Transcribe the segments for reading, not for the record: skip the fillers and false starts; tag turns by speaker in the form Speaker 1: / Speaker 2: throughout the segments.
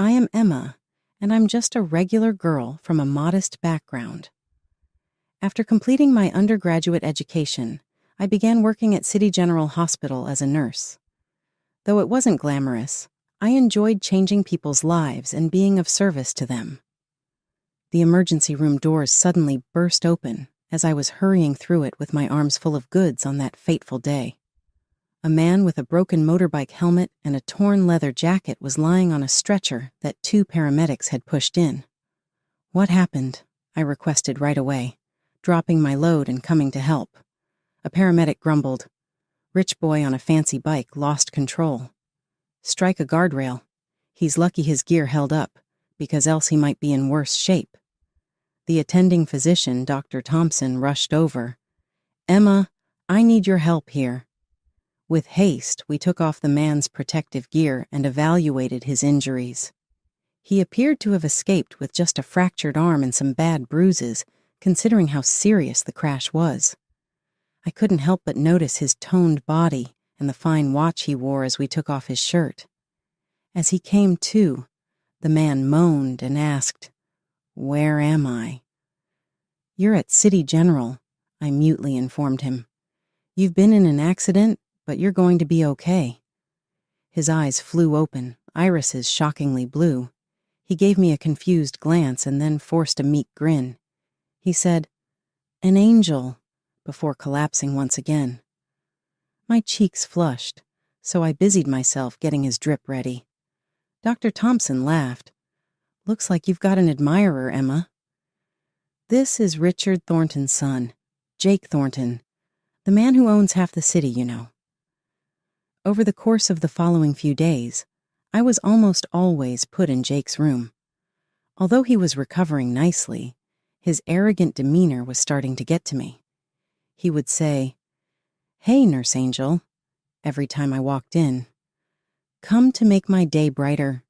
Speaker 1: I am Emma, and I'm just a regular girl from a modest background. After completing my undergraduate education, I began working at City General Hospital as a nurse. Though it wasn't glamorous, I enjoyed changing people's lives and being of service to them. The emergency room doors suddenly burst open as I was hurrying through it with my arms full of goods on that fateful day. A man with a broken motorbike helmet and a torn leather jacket was lying on a stretcher that 2 paramedics had pushed in. "What happened?" I requested right away, dropping my load and coming to help. A paramedic grumbled. "Rich boy on a fancy bike lost control. Strike a guardrail. He's lucky his gear held up, because else he might be in worse shape." The attending physician, Dr. Thompson, rushed over. "Emma, I need your help here." With haste, we took off the man's protective gear and evaluated his injuries. He appeared to have escaped with just a fractured arm and some bad bruises, considering how serious the crash was. I couldn't help but notice his toned body and the fine watch he wore as we took off his shirt. As he came to, the man moaned and asked, "Where am I?" "You're at City General," I mutely informed him. "You've been in an accident, but you're going to be okay." His eyes flew open, irises shockingly blue. He gave me a confused glance and then forced a meek grin. He said, "An angel," before collapsing once again. My cheeks flushed, so I busied myself getting his drip ready. Dr. Thompson laughed. "Looks like you've got an admirer, Emma." "This is Richard Thornton's son, Jake Thornton, the man who owns half the city, you know." Over the course of the following few days, I was almost always put in Jake's room. Although he was recovering nicely, his arrogant demeanor was starting to get to me. He would say, "Hey, Nurse Angel," every time I walked in. "Come to make my day brighter."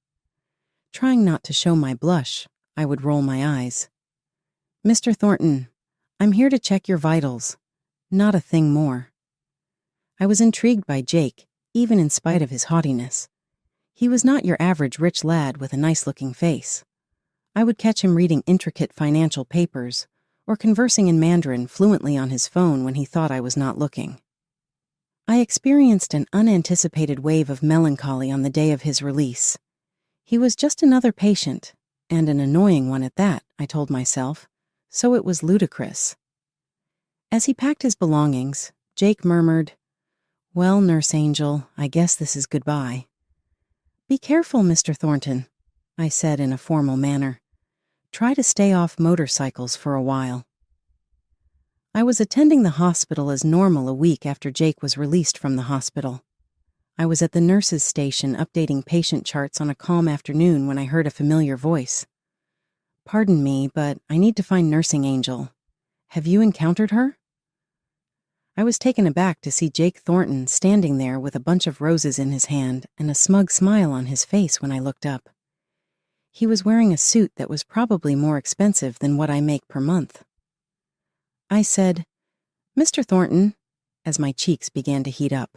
Speaker 1: Trying not to show my blush, I would roll my eyes. "Mr. Thornton, I'm here to check your vitals. Not a thing more." I was intrigued by Jake, even in spite of his haughtiness. He was not your average rich lad with a nice-looking face. I would catch him reading intricate financial papers or conversing in Mandarin fluently on his phone when he thought I was not looking. I experienced an unanticipated wave of melancholy on the day of his release. He was just another patient, and an annoying one at that, I told myself, so it was ludicrous. As he packed his belongings, Jake murmured, "Well, Nurse Angel, I guess this is goodbye." "Be careful, Mr. Thornton," I said in a formal manner. "Try to stay off motorcycles for a while." I was attending the hospital as normal a week after Jake was released from the hospital. I was at the nurse's station updating patient charts on a calm afternoon when I heard a familiar voice. "Pardon me, but I need to find Nursing Angel. Have you encountered her?" I was taken aback to see Jake Thornton standing there with a bunch of roses in his hand and a smug smile on his face when I looked up. He was wearing a suit that was probably more expensive than what I make per month. I said, "Mr. Thornton," as my cheeks began to heat up.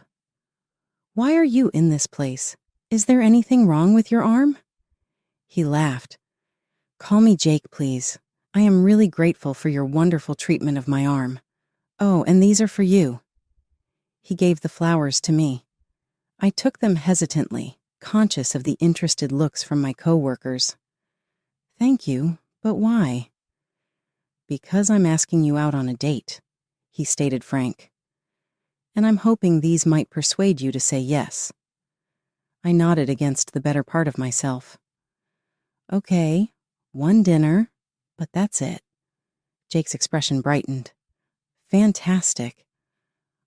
Speaker 1: "Why are you in this place? Is there anything wrong with your arm?" He laughed. "Call me Jake, please. I am really grateful for your wonderful treatment of my arm. Oh, and these are for you." He gave the flowers to me. I took them hesitantly, conscious of the interested looks from my co-workers. "Thank you, but why?" "Because I'm asking you out on a date," he stated frank. "And I'm hoping these might persuade you to say yes." I nodded against the better part of myself. "Okay, one dinner, but that's it." Jake's expression brightened. "Fantastic.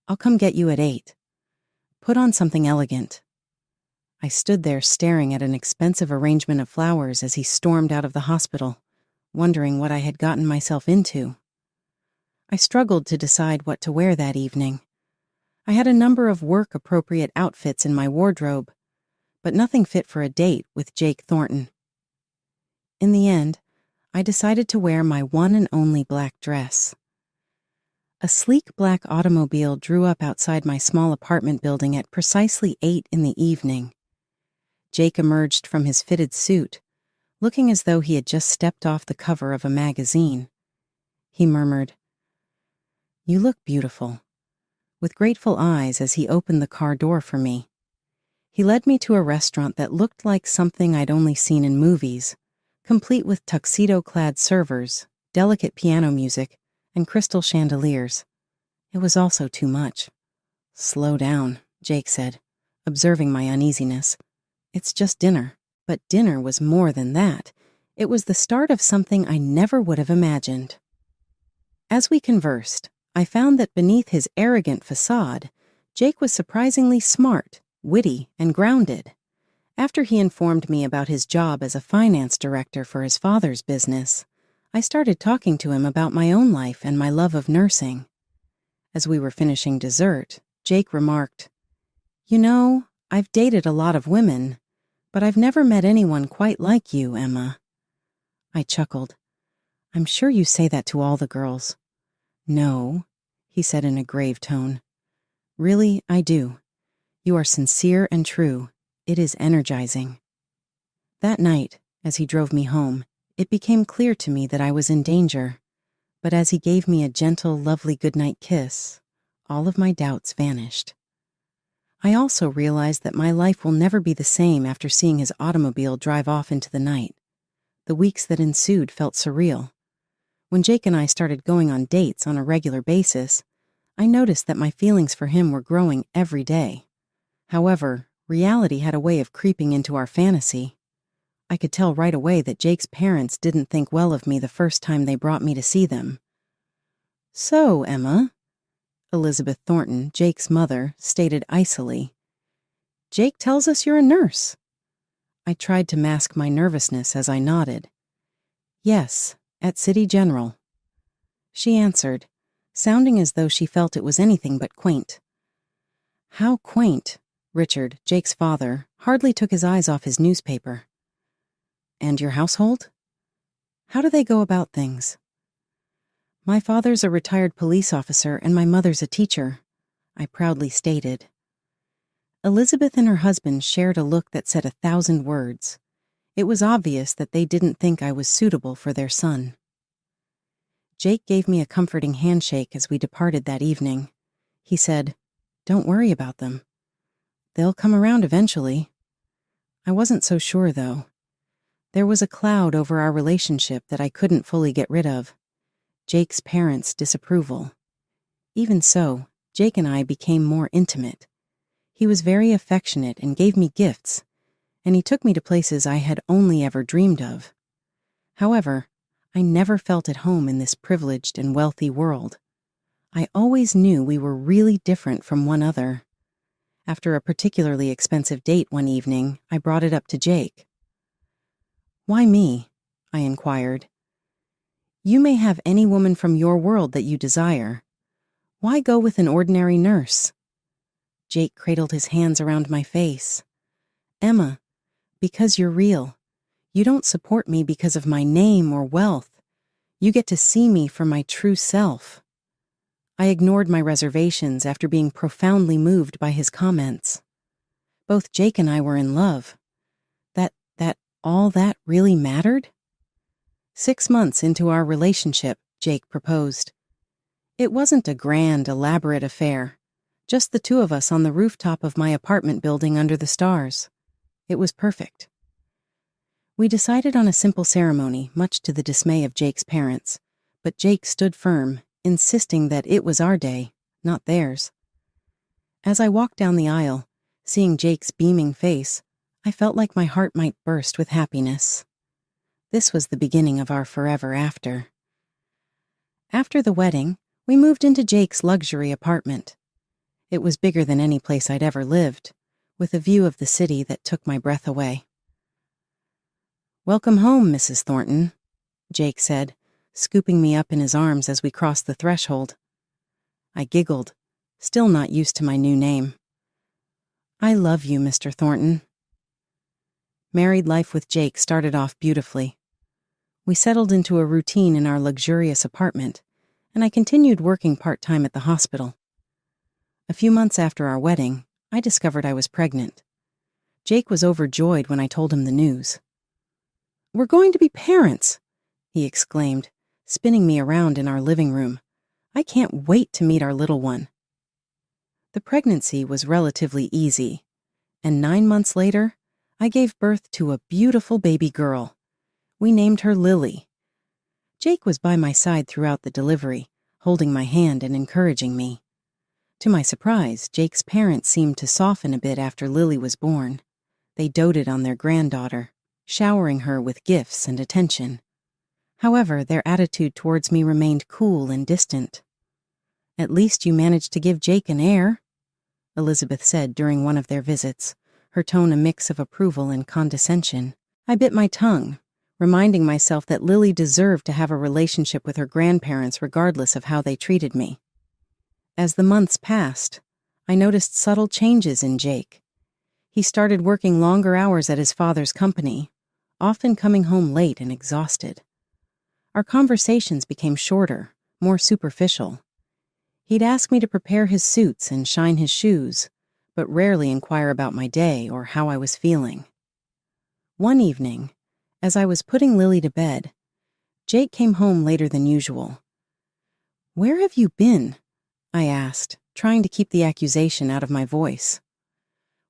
Speaker 1: I'll come get you at 8. Put on something elegant." I stood there staring at an expensive arrangement of flowers as he stormed out of the hospital, wondering what I had gotten myself into. I struggled to decide what to wear that evening. I had a number of work-appropriate outfits in my wardrobe, but nothing fit for a date with Jake Thornton. In the end, I decided to wear my one and only black dress. A sleek black automobile drew up outside my small apartment building at precisely 8 in the evening. Jake emerged from his fitted suit, looking as though he had just stepped off the cover of a magazine. He murmured, "You look beautiful," with grateful eyes as he opened the car door for me. He led me to a restaurant that looked like something I'd only seen in movies, complete with tuxedo-clad servers, delicate piano music, and crystal chandeliers. It was also too much. "Slow down," Jake said, observing my uneasiness. "It's just dinner." But dinner was more than that. It was the start of something I never would have imagined. As we conversed, I found that beneath his arrogant facade, Jake was surprisingly smart, witty, and grounded. After he informed me about his job as a finance director for his father's business, I started talking to him about my own life and my love of nursing. As we were finishing dessert, Jake remarked, "You know, I've dated a lot of women, but I've never met anyone quite like you, Emma." I chuckled. "I'm sure you say that to all the girls." "No," he said in a grave tone. "Really, I do. You are sincere and true. It is energizing." That night, as he drove me home, it became clear to me that I was in danger. But as he gave me a gentle, lovely goodnight kiss, all of my doubts vanished. I also realized that my life will never be the same after seeing his automobile drive off into the night. The weeks that ensued felt surreal. When Jake and I started going on dates on a regular basis, I noticed that my feelings for him were growing every day. However, reality had a way of creeping into our fantasy. I could tell right away that Jake's parents didn't think well of me the first time they brought me to see them. "So, Emma," Elizabeth Thornton, Jake's mother, stated icily, "Jake tells us you're a nurse." I tried to mask my nervousness as I nodded. "Yes, at City General." She answered, sounding as though she felt it was anything but quaint. "How quaint," Richard, Jake's father, hardly took his eyes off his newspaper. "And your household? How do they go about things?" "My father's a retired police officer and my mother's a teacher," I proudly stated. Elizabeth and her husband shared a look that said 1,000 words. It was obvious that they didn't think I was suitable for their son. Jake gave me a comforting handshake as we departed that evening. He said, "Don't worry about them. They'll come around eventually." I wasn't so sure, though. There was a cloud over our relationship that I couldn't fully get rid of. Jake's parents' disapproval. Even so, Jake and I became more intimate. He was very affectionate and gave me gifts, and he took me to places I had only ever dreamed of. However, I never felt at home in this privileged and wealthy world. I always knew we were really different from one another. After a particularly expensive date one evening, I brought it up to Jake. "Why me?" I inquired. "You may have any woman from your world that you desire. Why go with an ordinary nurse?" Jake cradled his hands around my face. "Emma, because you're real. You don't support me because of my name or wealth. You get to see me for my true self." I ignored my reservations after being profoundly moved by his comments. Both Jake and I were in love. That all that really mattered? 6 months into our relationship, Jake proposed. It wasn't a grand, elaborate affair, just the two of us on the rooftop of my apartment building under the stars. It was perfect. We decided on a simple ceremony, much to the dismay of Jake's parents, but Jake stood firm, insisting that it was our day, not theirs. As I walked down the aisle, seeing Jake's beaming face, I felt like my heart might burst with happiness. This was the beginning of our forever after. After the wedding, we moved into Jake's luxury apartment. It was bigger than any place I'd ever lived, with a view of the city that took my breath away. "Welcome home, Mrs. Thornton," Jake said, scooping me up in his arms as we crossed the threshold. I giggled, still not used to my new name. "I love you, Mr. Thornton." Married life with Jake started off beautifully. We settled into a routine in our luxurious apartment, and I continued working part-time at the hospital. A few months after our wedding, I discovered I was pregnant. Jake was overjoyed when I told him the news. "We're going to be parents," he exclaimed, spinning me around in our living room. "I can't wait to meet our little one." The pregnancy was relatively easy, and 9 months later, I gave birth to a beautiful baby girl. We named her Lily. Jake was by my side throughout the delivery, holding my hand and encouraging me. To my surprise, Jake's parents seemed to soften a bit after Lily was born. They doted on their granddaughter, showering her with gifts and attention. However, their attitude towards me remained cool and distant. "At least you managed to give Jake an heir," Elizabeth said during one of their visits, her tone a mix of approval and condescension. I bit my tongue, reminding myself that Lily deserved to have a relationship with her grandparents regardless of how they treated me. As the months passed, I noticed subtle changes in Jake. He started working longer hours at his father's company, often coming home late and exhausted. Our conversations became shorter, more superficial. He'd ask me to prepare his suits and shine his shoes, but rarely inquire about my day or how I was feeling. One evening, as I was putting Lily to bed, Jake came home later than usual. "Where have you been?" I asked, trying to keep the accusation out of my voice.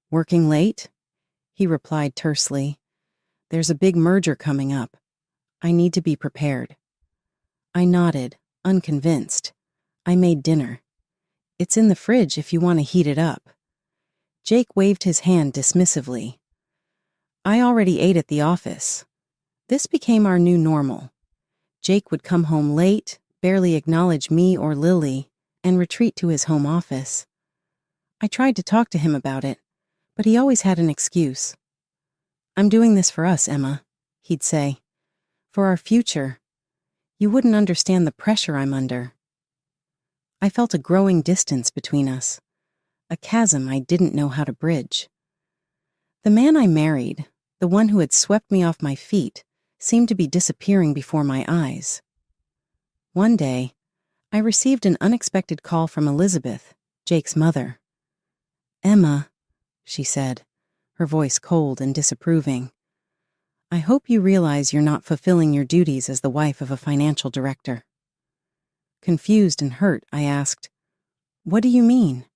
Speaker 1: "Working late?" he replied tersely. "There's a big merger coming up. I need to be prepared." I nodded, unconvinced. I made dinner. "It's in the fridge if you want to heat it up." Jake waved his hand dismissively. I already ate at the office. This became our new normal. Jake would come home late, barely acknowledge me or Lily, and retreat to his home office. I tried to talk to him about it, but he always had an excuse. "I'm doing this for us, Emma," he'd say. "For our future. You wouldn't understand the pressure I'm under." I felt a growing distance between us, a chasm I didn't know how to bridge. The man I married, the one who had swept me off my feet, seemed to be disappearing before my eyes. One day, I received an unexpected call from Elizabeth, Jake's mother. "Emma," she said, her voice cold and disapproving, "I hope you realize you're not fulfilling your duties as the wife of a financial director." Confused and hurt, I asked, "What do you mean?"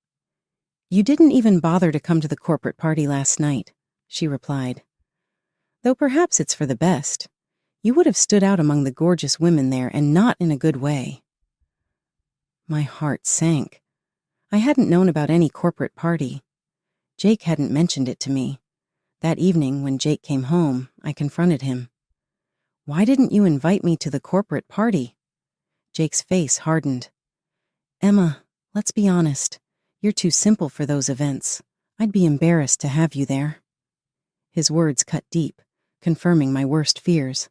Speaker 1: "You didn't even bother to come to the corporate party last night," she replied. "Though perhaps it's for the best. You would have stood out among the gorgeous women there, and not in a good way." My heart sank. I hadn't known about any corporate party. Jake hadn't mentioned it to me. That evening, when Jake came home, I confronted him. "Why didn't you invite me to the corporate party?" Jake's face hardened. "Emma, let's be honest. You're too simple for those events. I'd be embarrassed to have you there." His words cut deep, confirming my worst fears.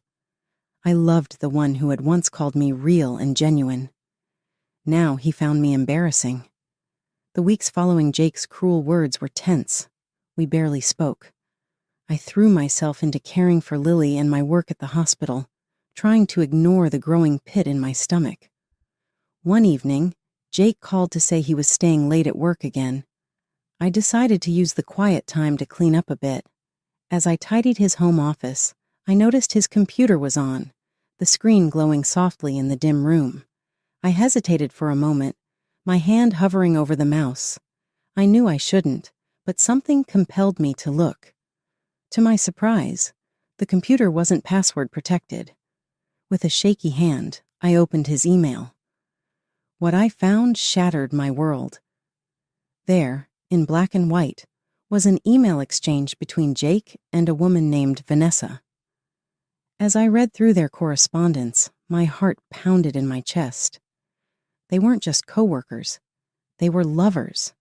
Speaker 1: I loved the one who had once called me real and genuine. Now he found me embarrassing. The weeks following Jake's cruel words were tense. We barely spoke. I threw myself into caring for Lily and my work at the hospital, trying to ignore the growing pit in my stomach. One evening, Jake called to say he was staying late at work again. I decided to use the quiet time to clean up a bit. As I tidied his home office, I noticed his computer was on, the screen glowing softly in the dim room. I hesitated for a moment, my hand hovering over the mouse. I knew I shouldn't, but something compelled me to look. To my surprise, the computer wasn't password protected. With a shaky hand, I opened his email. What I found shattered my world. There, in black and white, was an email exchange between Jake and a woman named Vanessa. As I read through their correspondence, my heart pounded in my chest. They weren't just coworkers. They were lovers.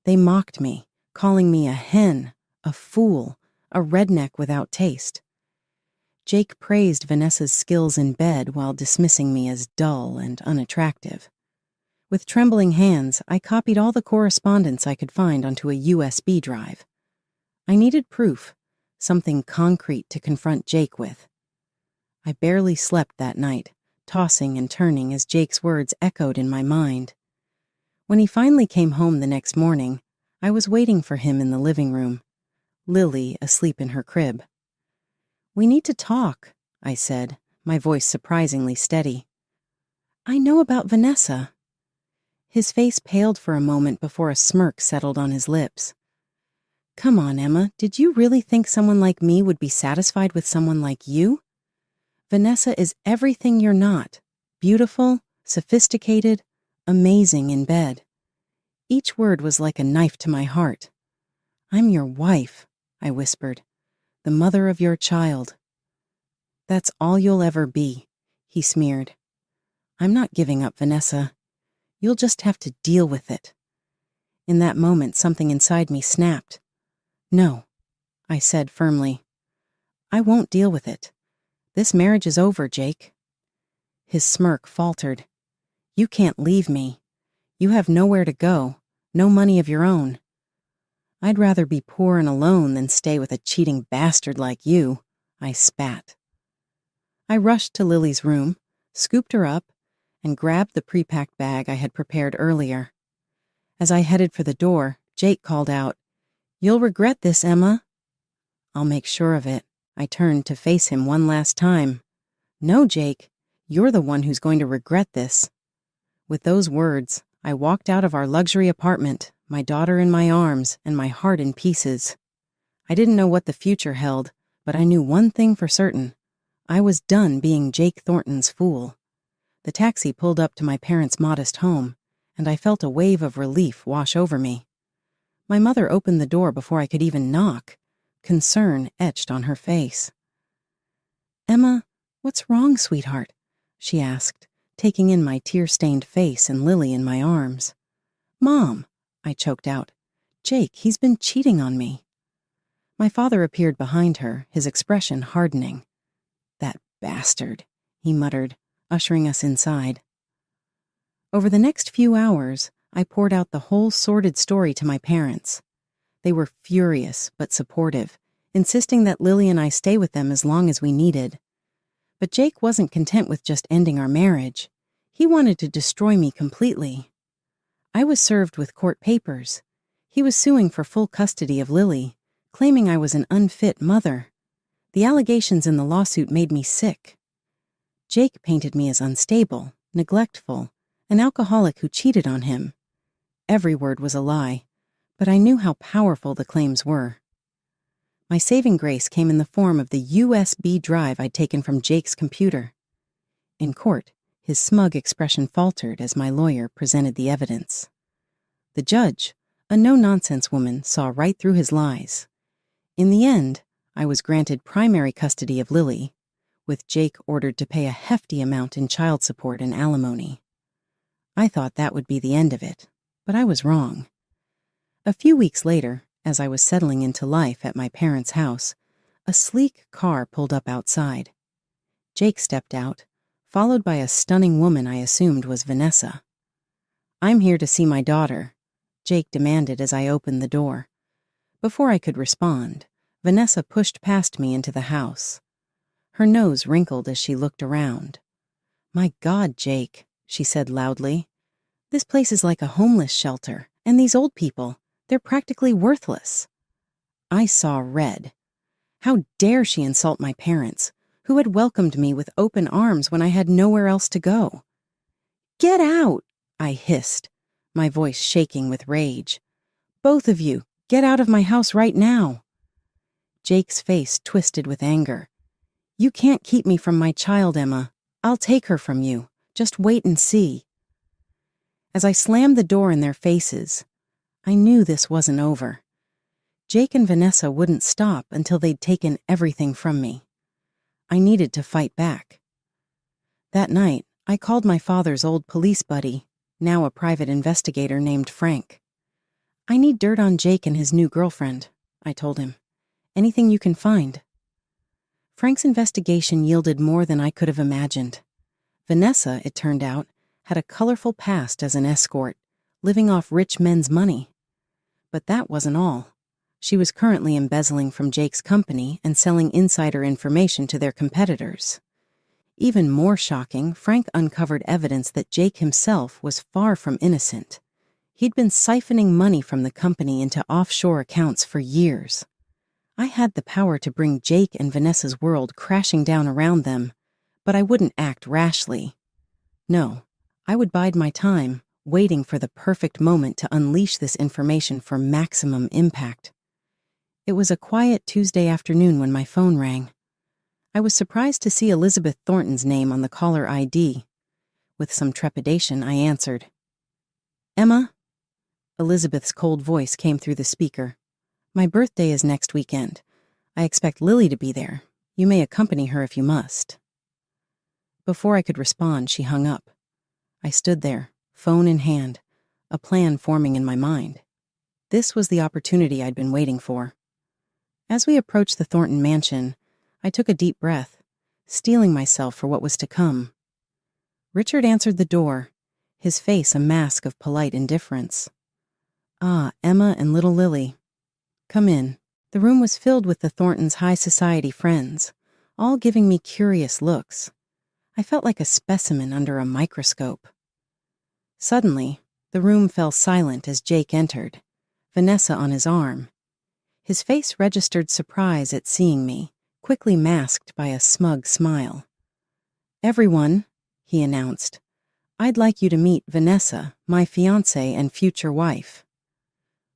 Speaker 1: They mocked me, calling me a hen, a fool, a redneck without taste. Jake praised Vanessa's skills in bed while dismissing me as dull and unattractive. With trembling hands, I copied all the correspondence I could find onto a USB drive. I needed proof, something concrete to confront Jake with. I barely slept that night, tossing and turning as Jake's words echoed in my mind. When he finally came home the next morning, I was waiting for him in the living room. Lily asleep in her crib. "We need to talk," I said, my voice surprisingly steady. "I know about Vanessa." His face paled for a moment before a smirk settled on his lips. "Come on, Emma, did you really think someone like me would be satisfied with someone like you? Vanessa is everything you're not. Beautiful, sophisticated, amazing in bed." Each word was like a knife to my heart. "I'm your wife," I whispered, "the mother of your child." "That's all you'll ever be," he smeared. "I'm not giving up, Vanessa. You'll just have to deal with it." In that moment, something inside me snapped. "No," I said firmly. "I won't deal with it. This marriage is over, Jake." His smirk faltered. "You can't leave me. You have nowhere to go, no money of your own." "I'd rather be poor and alone than stay with a cheating bastard like you," I spat. I rushed to Lily's room, scooped her up, and grabbed the pre-packed bag I had prepared earlier. As I headed for the door, Jake called out, "You'll regret this, Emma." "I'll make sure of it." I turned to face him one last time. "No, Jake, you're the one who's going to regret this." With those words, I walked out of our luxury apartment, my daughter in my arms and my heart in pieces. I didn't know what the future held, but I knew one thing for certain. I was done being Jake Thornton's fool. The taxi pulled up to my parents' modest home, and I felt a wave of relief wash over me. My mother opened the door before I could even knock, concern etched on her face. "Emma, what's wrong, sweetheart?" she asked, taking in my tear-stained face and Lily in my arms. "Mom," I choked out. "Jake, he's been cheating on me." My father appeared behind her, his expression hardening. "That bastard," he muttered, ushering us inside. Over the next few hours, I poured out the whole sordid story to my parents. They were furious but supportive, insisting that Lily and I stay with them as long as we needed. But Jake wasn't content with just ending our marriage. He wanted to destroy me completely. I was served with court papers. He was suing for full custody of Lily, claiming I was an unfit mother. The allegations in the lawsuit made me sick. Jake painted me as unstable, neglectful, an alcoholic who cheated on him. Every word was a lie, but I knew how powerful the claims were. My saving grace came in the form of the USB drive I'd taken from Jake's computer. In court, his smug expression faltered as my lawyer presented the evidence. The judge, a no-nonsense woman, saw right through his lies. In the end, I was granted primary custody of Lily, with Jake ordered to pay a hefty amount in child support and alimony. I thought that would be the end of it, but I was wrong. A few weeks later, as I was settling into life at my parents' house, a sleek car pulled up outside. Jake stepped out, followed by a stunning woman I assumed was Vanessa. "I'm here to see my daughter," Jake demanded as I opened the door. Before I could respond, Vanessa pushed past me into the house. Her nose wrinkled as she looked around. "My God, Jake," she said loudly. "This place is like a homeless shelter, and these old people, they're practically worthless." I saw red. How dare she insult my parents, who had welcomed me with open arms when I had nowhere else to go? "Get out!" I hissed, my voice shaking with rage. "Both of you, get out of my house right now." Jake's face twisted with anger. "You can't keep me from my child, Emma. I'll take her from you. Just wait and see." As I slammed the door in their faces, I knew this wasn't over. Jake and Vanessa wouldn't stop until they'd taken everything from me. I needed to fight back. That night, I called my father's old police buddy, now a private investigator named Frank. "I need dirt on Jake and his new girlfriend," I told him. "Anything you can find." Frank's investigation yielded more than I could have imagined. Vanessa, it turned out, had a colorful past as an escort, living off rich men's money. But that wasn't all. She was currently embezzling from Jake's company and selling insider information to their competitors. Even more shocking, Frank uncovered evidence that Jake himself was far from innocent. He'd been siphoning money from the company into offshore accounts for years. I had the power to bring Jake and Vanessa's world crashing down around them, but I wouldn't act rashly. No, I would bide my time, waiting for the perfect moment to unleash this information for maximum impact. It was a quiet Tuesday afternoon when my phone rang. I was surprised to see Elizabeth Thornton's name on the caller ID. With some trepidation, I answered. "Emma?" Elizabeth's cold voice came through the speaker. "My birthday is next weekend. I expect Lily to be there. You may accompany her if you must." Before I could respond, she hung up. I stood there, phone in hand, a plan forming in my mind. This was the opportunity I'd been waiting for. As we approached the Thornton mansion, I took a deep breath, steeling myself for what was to come. Richard answered the door, his face a mask of polite indifference. "Ah, Emma and little Lily. Come in." The room was filled with the Thorntons' high society friends, all giving me curious looks. I felt like a specimen under a microscope. Suddenly, the room fell silent as Jake entered, Vanessa on his arm. His face registered surprise at seeing me, quickly masked by a smug smile. "Everyone," he announced, "I'd like you to meet Vanessa, my fiancée and future wife."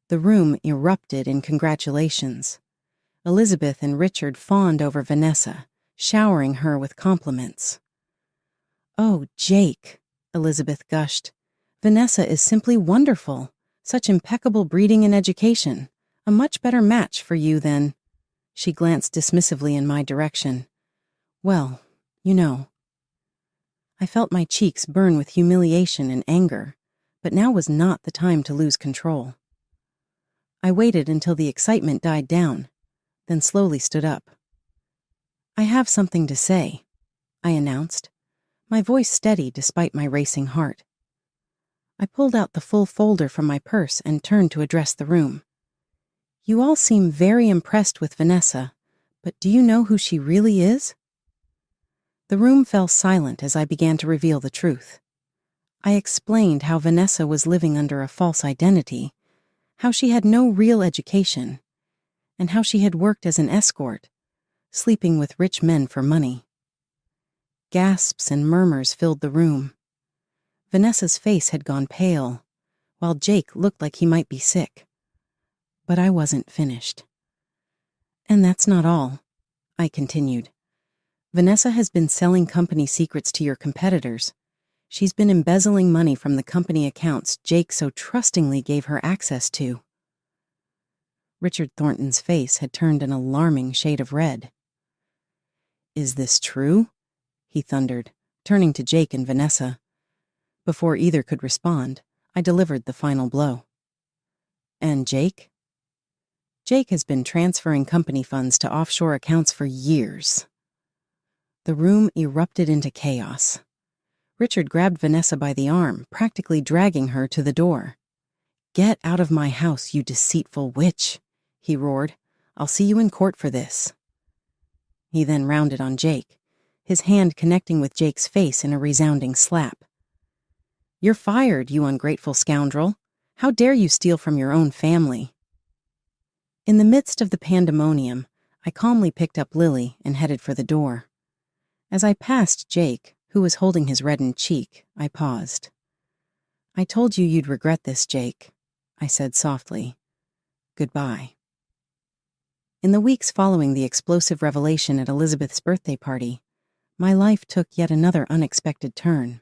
Speaker 1: The room erupted in congratulations. Elizabeth and Richard fawned over Vanessa, showering her with compliments. "Oh, Jake," Elizabeth gushed. "Vanessa is simply wonderful. Such impeccable breeding and education. A much better match for you than—" She glanced dismissively in my direction. "Well, you know." I felt my cheeks burn with humiliation and anger, but now was not the time to lose control. I waited until the excitement died down, then slowly stood up. "I have something to say," I announced, my voice steady despite my racing heart. I pulled out the full folder from my purse and turned to address the room. "You all seem very impressed with Vanessa, but do you know who she really is?" The room fell silent as I began to reveal the truth. I explained how Vanessa was living under a false identity, how she had no real education, and how she had worked as an escort, sleeping with rich men for money. Gasps and murmurs filled the room. Vanessa's face had gone pale, while Jake looked like he might be sick. But I wasn't finished. "And that's not all," I continued. "Vanessa has been selling company secrets to your competitors. She's been embezzling money from the company accounts Jake so trustingly gave her access to." Richard Thornton's face had turned an alarming shade of red. "Is this true?" he thundered, turning to Jake and Vanessa. Before either could respond, I delivered the final blow. "And Jake?" "Jake has been transferring company funds to offshore accounts for years." The room erupted into chaos. Richard grabbed Vanessa by the arm, practically dragging her to the door. "Get out of my house, you deceitful witch," he roared. "I'll see you in court for this." He then rounded on Jake, his hand connecting with Jake's face in a resounding slap. "You're fired, you ungrateful scoundrel. How dare you steal from your own family?" In the midst of the pandemonium, I calmly picked up Lily and headed for the door. As I passed Jake, who was holding his reddened cheek, I paused. "I told you you'd regret this, Jake," I said softly. "Goodbye." In the weeks following the explosive revelation at Elizabeth's birthday party, my life took yet another unexpected turn.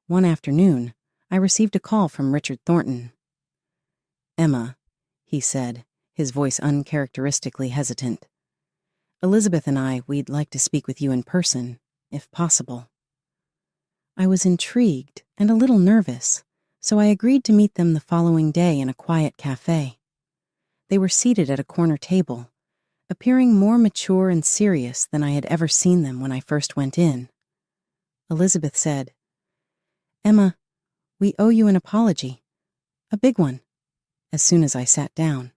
Speaker 1: One afternoon, I received a call from Richard Thornton. "Emma," he said, his voice uncharacteristically hesitant. "Elizabeth and we'd like to speak with you in person, if possible." I was intrigued and a little nervous, so I agreed to meet them the following day in a quiet cafe. They were seated at a corner table, appearing more mature and serious than I had ever seen them when I first went in. Elizabeth said, "Emma, we owe you an apology. A big one," as soon as I sat down.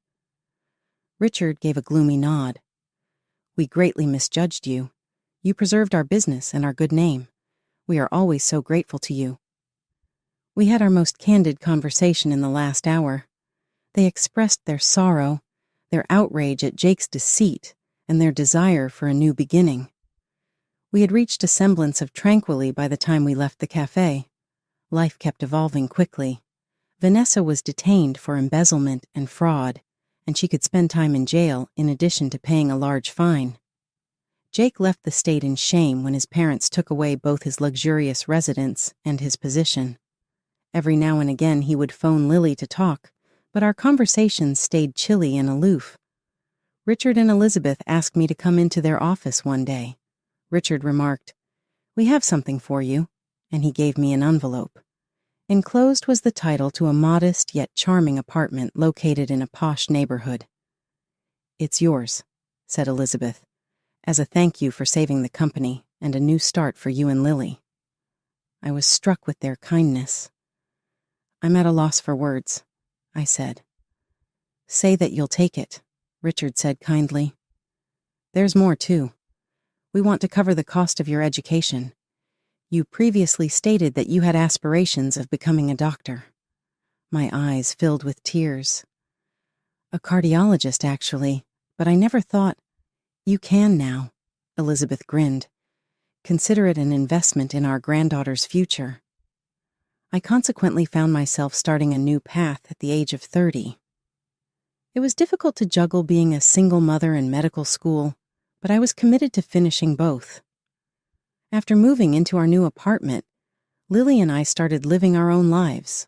Speaker 1: Richard gave a gloomy nod. "We greatly misjudged you. You preserved our business and our good name. We are always so grateful to you." We had our most candid conversation in the last hour. They expressed their sorrow, their outrage at Jake's deceit, and their desire for a new beginning. We had reached a semblance of tranquility by the time we left the cafe. Life kept evolving quickly. Vanessa was detained for embezzlement and fraud, and she could spend time in jail in addition to paying a large fine. Jake left the state in shame when his parents took away both his luxurious residence and his position. Every now and again he would phone Lily to talk, but our conversations stayed chilly and aloof. Richard and Elizabeth asked me to come into their office one day. Richard remarked, "We have something for you," and he gave me an envelope. Enclosed was the title to a modest yet charming apartment located in a posh neighborhood. "It's yours," said Elizabeth, "as a thank you for saving the company and a new start for you and Lily." I was struck with their kindness. "I'm at a loss for words," I said. "Say that you'll take it," Richard said kindly. "There's more, too. We want to cover the cost of your education. You previously stated that you had aspirations of becoming a doctor." My eyes filled with tears. "A cardiologist, actually, but I never thought—" "You can now," Elizabeth grinned. "Consider it an investment in our granddaughter's future." I consequently found myself starting a new path at the age of 30. It was difficult to juggle being a single mother and medical school, but I was committed to finishing both. After moving into our new apartment, Lily and I started living our own lives.